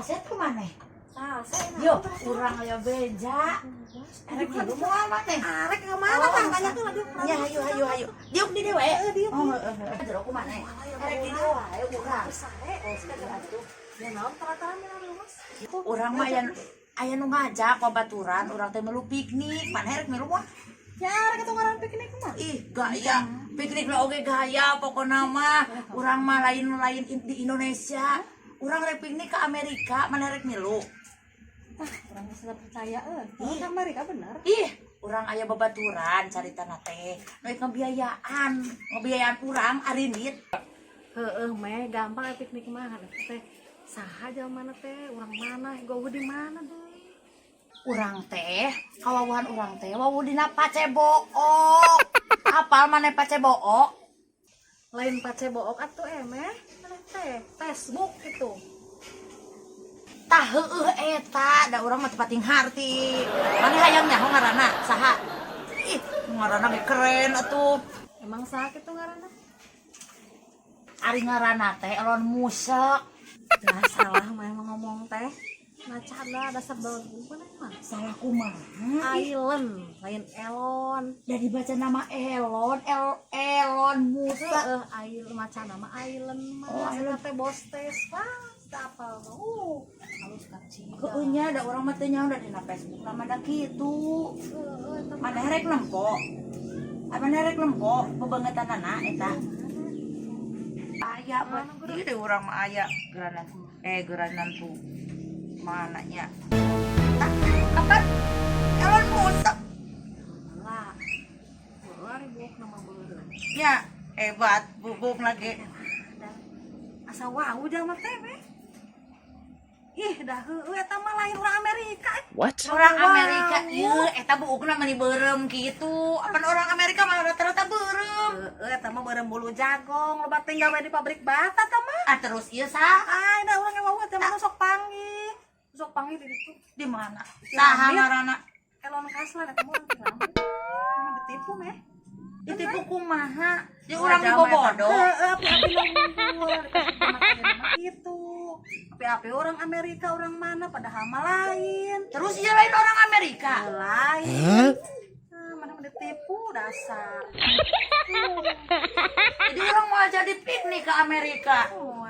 saset ke mana? Saset. Yuk, urang aya beja. Arek kieu moal maneh. Arek ke mana tah tanyakeun lagi. Ya, hayu. Diuk di dieu we. Oh, jero ku maneh. Arek di dieu wae urang. Ya naon tara-tara Mas. Urang mah aya nu ngajak babaturan, urang teh melu piknik. Maneh rek milu moal? Ya arek itu ngaran piknik mah. Ih, gaya. Piknik lah oge gaya pokona mah. Urang mah lain di Indonesia. Urang rek piknik ke Amerika, maneh rek milu. Urang sudah percaya euy. Ke Amerika bener. Ih, urang aya babaturan caritana teh. Noit ngebiayaan urang arinit. Heeh, meh gampang piknik mah teh. Saha jaman mana teh? Urang mana? Gowo di mana deui? Urang teh, kawawuhan urang teh wawu dina Pacebook. Apal maneh Pacebook? Lain Pacebook atuh meh. Mana teh? Facebook gitu. Tah heueuh eta, da urang mah teu pating harti. Maneh hayang nyaho ngaranna? Saha? Ih, ngaranna ge keren atuh. Emang saha kitu ngaranna? Ari ngaranna teh Elon Musk. Dah salah mah ngomong teh. Macana dasar bagus mah. Salah kumaha? Island, lain Elon. Da dibaca nama Elon Musk. Island macan nama Island mah. Oh, Island. Teh bos tes apa? Halus kacing. Heueuh nya da urang mah teu nyaho da dina Facebook nama da kitu. Maneh rek lempo. Maneh rek lempo bebeungetanana eta. Aya mah ieu deh urang mah aya geranan tuh. Mananya? Apa? Elon Musk. Lah. Urang buk nama beureum. Ya, hebat bubuk lagi. Asa wau jalma teh we. Ih, dah heueuh eta mah lain urang Amerika. What? Orang Amerika ieu eta buukna meni beureum kitu. Apan orang Amerika mah rata-rata beureum. Heueuh eta mah beureum bulu jagong, loba tinggal we di pabrik bata tah mah. Ah terus ieu saha? Ah, da urang wau teh mah sok panggih. Sok panggih di ditu. Di mana? Saha ngaranna? Elon Kaslan eta mah urang tinggal. Mah ditipu meh. Ditipu kumaha? Di urang dibobodo. Heeh, api-api nungguan. Itu. Api-api orang Amerika, orang mana padahal mah lain. Terus ieu lain orang Amerika. Lain. Mana ditipu dasar. Jadi orang mau jadi piknik ke Amerika. Oh,